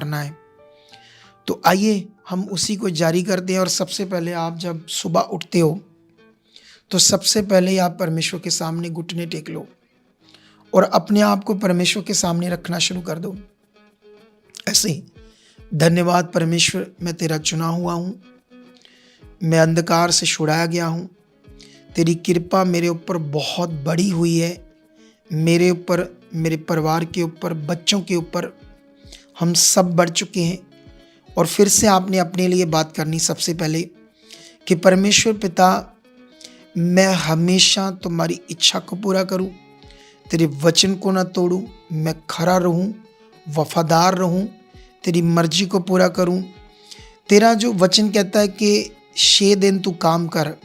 करना है। तो आइए हम उसी को जारी करते हैं। और सबसे पहले आप जब सुबह उठते हो तो सबसे पहले आप परमेश्वर के सामने घुटने टेक लो और अपने आप को परमेश्वर के सामने रखना शुरू कर दो। ऐसे ही, धन्यवाद परमेश्वर, मैं तेरा चुना हुआ हूँ, मैं अंधकार से छुड़ाया गया हूँ, तेरी कृपा मेरे ऊपर बहुत बड़ी हुई है, मेरे ऊपर, मेरे परिवार के ऊपर, बच्चों के ऊपर हम सब बढ़ चुके हैं। और फिर से आपने अपने लिए बात करनी सबसे पहले कि परमेश्वर पिता, मैं हमेशा तुम्हारी इच्छा को पूरा करूं, तेरे वचन को ना तोड़ूं, मैं खरा रहूं, वफादार रहूं, तेरी मर्जी को पूरा करूं। तेरा जो वचन कहता है कि 6 दिन तू काम कर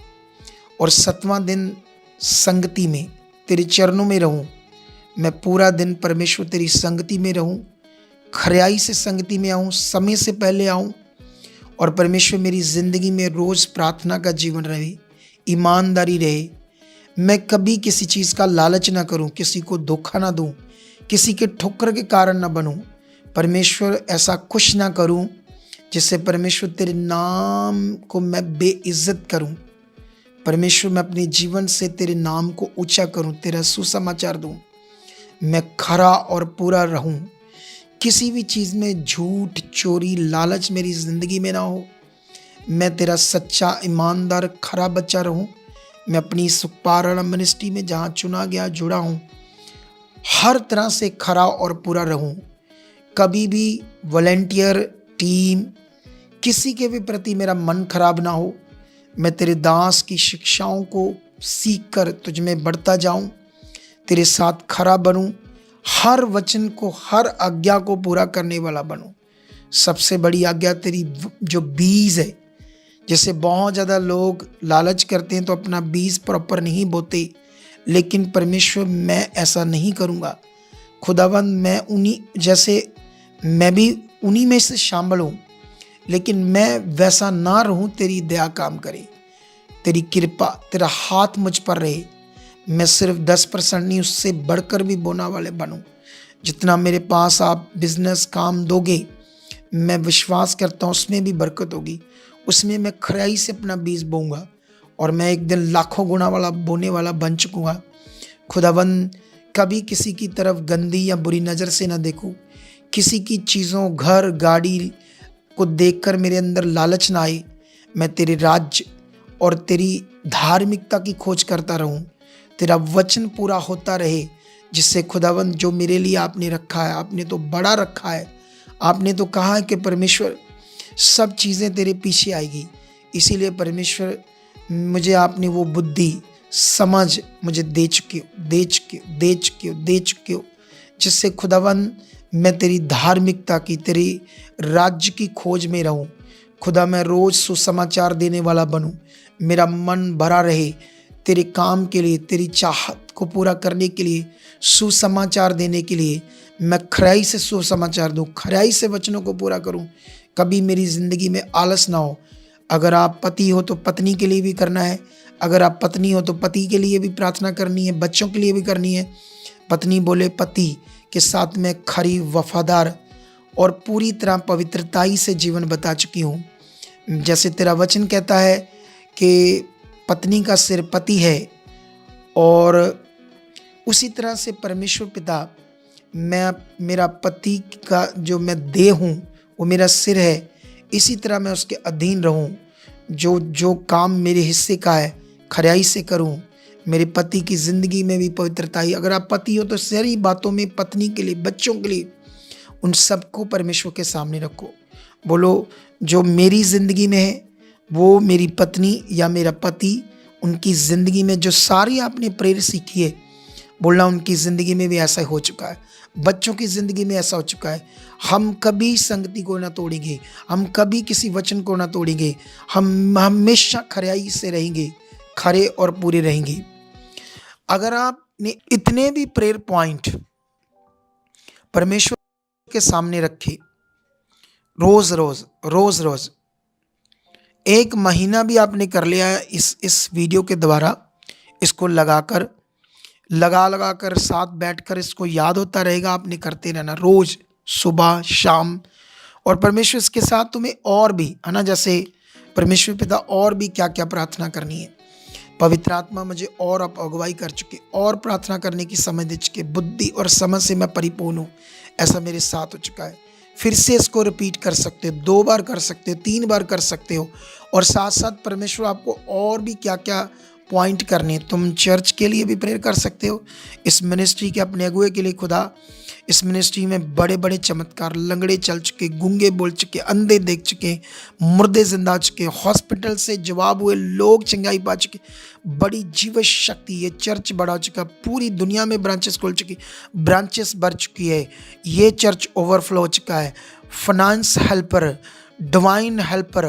और 7वां दिन संगति में तेरे चरणों में रहूं। मैं पूरा दिन परमेश्वर तेरी संगति में रहूं, खरियाई से संगति में आऊं, समय से पहले आऊं। और परमेश्वर मेरी ज़िंदगी में रोज़ प्रार्थना का जीवन रहे, ईमानदारी रहे, मैं कभी किसी चीज़ का लालच ना करूं, किसी को धोखा ना दूं, किसी के ठोकर के कारण ना बनूं। परमेश्वर ऐसा कुछ ना करूं जिससे परमेश्वर तेरे नाम को मैं बेइज्जत करूं। परमेश्वर मैं अपने जीवन से तेरे नाम को ऊंचा करूं, तेरा सुसमाचार दूं, मैं खरा और पूरा रहूं, किसी भी चीज़ में झूठ, चोरी, लालच मेरी ज़िंदगी में ना हो। मैं तेरा सच्चा, ईमानदार, खरा बच्चा रहूं। मैं अपनी सुखपारण मिनिस्ट्री में जहाँ चुना गया, जुड़ा हूँ, हर तरह से खरा और पूरा रहूं। कभी भी वॉलंटियर, टीम, किसी के भी प्रति मेरा मन खराब ना हो। मैं तेरे दास की शिक्षाओं को सीख कर तुझ में बढ़ता जाऊं, तेरे साथ खरा बनूं, हर वचन को, हर आज्ञा को पूरा करने वाला बनूं। सबसे बड़ी आज्ञा तेरी जो बीज है, जैसे बहुत ज़्यादा लोग लालच करते हैं तो अपना बीज प्रॉपर नहीं बोते, लेकिन परमेश्वर मैं ऐसा नहीं करूँगा। खुदावंद मैं उन्हीं जैसे, मैं भी उन्हीं में से शामिल हूँ, लेकिन मैं वैसा ना रहूँ। तेरी दया काम करे, तेरी कृपा, तेरा हाथ मुझ पर रहे। मैं सिर्फ 10% नहीं, उससे बढ़कर भी बोना वाले बनूं। जितना मेरे पास आप बिजनेस काम दोगे, मैं विश्वास करता हूँ उसमें भी बरकत होगी। उसमें मैं खराई से अपना बीज बोऊंगा और मैं एक दिन लाखों गुना वाला बोने वाला बन चुकूँगा। खुदावंद कभी किसी की तरफ गंदी या बुरी नज़र से ना देखूँ, किसी की चीज़ों, घर, गाड़ी को देखकर मेरे अंदर लालच ना आए। मैं तेरे राज्य और तेरी धार्मिकता की खोज करता रहूं, तेरा वचन पूरा होता रहे, जिससे खुदावंद जो मेरे लिए आपने रखा है, आपने तो बड़ा रखा है। आपने तो कहा है कि परमेश्वर सब चीज़ें तेरे पीछे आएगी। इसीलिए परमेश्वर मुझे आपने वो बुद्धि, समझ मुझे दे चुके हो, जिससे खुदावंद मैं तेरी धार्मिकता की, तेरी राज्य की खोज में रहूं। खुदा मैं रोज़ सुसमाचार देने वाला बनूं, मेरा मन भरा रहे तेरे काम के लिए, तेरी चाहत को पूरा करने के लिए, सुसमाचार देने के लिए। मैं खराई से सुसमाचार दूं, खराई से वचनों को पूरा करूं। कभी मेरी ज़िंदगी में आलस ना हो। अगर आप पति हो तो पत्नी के लिए भी करना है, अगर आप पत्नी हो तो पति के लिए भी प्रार्थना करनी है, बच्चों के लिए भी करनी है। पत्नी बोले पति के साथ मैं खरी, वफादार और पूरी तरह पवित्रताई से जीवन बता चुकी हूँ। जैसे तेरा वचन कहता है कि पत्नी का सिर पति है, और उसी तरह से परमेश्वर पिता, मैं, मेरा पति का जो मैं देह हूँ वो मेरा सिर है। इसी तरह मैं उसके अधीन रहूँ, जो जो काम मेरे हिस्से का है खराई से करूँ। मेरे पति की ज़िंदगी में भी पवित्रता ही। अगर आप पति हो तो सारी बातों में पत्नी के लिए, बच्चों के लिए, उन सबको परमेश्वर के सामने रखो। बोलो जो मेरी ज़िंदगी में है, वो मेरी पत्नी या मेरा पति, उनकी ज़िंदगी में जो सारी आपने प्रेरित सीखी है, बोलना उनकी ज़िंदगी में भी ऐसा हो चुका है, बच्चों की ज़िंदगी में ऐसा हो चुका है। हम कभी संगति को ना तोड़ेंगे, हम कभी किसी वचन को ना तोड़ेंगे, हम हमेशा खराई से रहेंगे, खरे और पूरे रहेंगे। अगर आपने इतने भी प्रेयर पॉइंट परमेश्वर के सामने रखे, रोज रोज रोज रोज, 1 महीना भी आपने कर लिया है इस वीडियो के द्वारा, इसको लगा कर साथ बैठकर इसको याद होता रहेगा। आपने करते रहना रोज, सुबह शाम, और परमेश्वर इसके साथ तुम्हें और भी है ना, जैसे परमेश्वर पिता और भी क्या क्या प्रार्थना करनी है। पवित्र आत्मा मुझे और आप अगुवाई कर चुके, और प्रार्थना करने की समझ दे चुके, बुद्धि और समझ से मैं परिपूर्ण हूँ, ऐसा मेरे साथ हो चुका है। फिर से इसको रिपीट कर सकते हो, 2 बार कर सकते हो, 3 बार कर सकते हो। और साथ साथ परमेश्वर आपको और भी क्या क्या पॉइंट करने, तुम चर्च के लिए भी प्रेयर कर सकते हो, इस मिनिस्ट्री के अपने अगुए के लिए। खुदा इस मिनिस्ट्री में बड़े बड़े चमत्कार, लंगड़े चल चुके, गूंगे बोल चुके, अंधे देख चुके, मुर्दे जिंदा हो चुके, हॉस्पिटल से जवाब हुए लोग चंगाई पा चुके, बड़ी जीव शक्ति, ये चर्च बढ़ा हो चुका, पूरी दुनिया में ब्रांचेस खुल चुकी, ब्रांचेस बढ़ चुकी है, ये चर्च ओवरफ्लो हो चुका है। फाइनेंस हेल्पर, डिवाइन हेल्पर,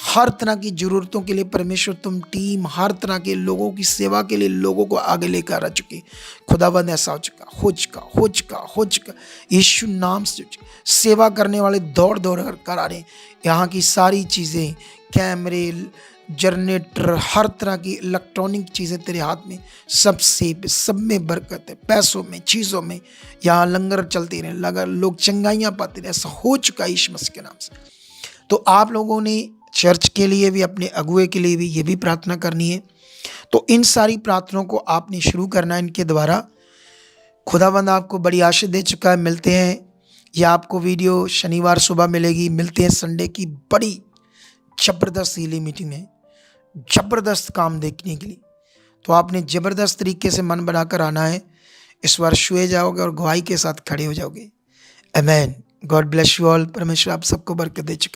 हर तरह की ज़रूरतों के लिए परमेश्वर तुम टीम, हर तरह के लोगों की सेवा के लिए लोगों को आगे लेकर आ चुकी। खुदाबंद ऐसा हो चुका, हो चुका, हो चुका, हो चुका। यीशु नाम से सेवा करने वाले दौड़ दौड़ कर आ रहे हैं। यहाँ की सारी चीज़ें, कैमरे, जनरेटर, हर तरह की इलेक्ट्रॉनिक चीज़ें तेरे हाथ में, सब सेफ, सब में बरकत है, पैसों में, चीज़ों में। यहाँ लंगर चलते रहे, लगा लोग चंगाइयाँ पाते रहे, ऐसा हो चुका है यीशु मसीह के नाम से। तो आप लोगों ने चर्च के लिए भी, अपने अगुए के लिए भी ये भी प्रार्थना करनी है। तो इन सारी प्रार्थनाओं को आपने शुरू करना है इनके द्वारा। खुदावंद आपको बड़ी आशीष दे चुका है। मिलते हैं, या आपको वीडियो शनिवार सुबह मिलेगी। मिलते हैं संडे की बड़ी ज़बरदस्त हीलिंग मीटिंग में, ज़बरदस्त काम देखने के लिए। तो आपने ज़बरदस्त तरीके से मन बनाकर आना है। इस बार छुए जाओगे और गवाही के साथ खड़े हो जाओगे। Amen. God bless you all. परमेश्वर आप सबको बरकत दे चुका।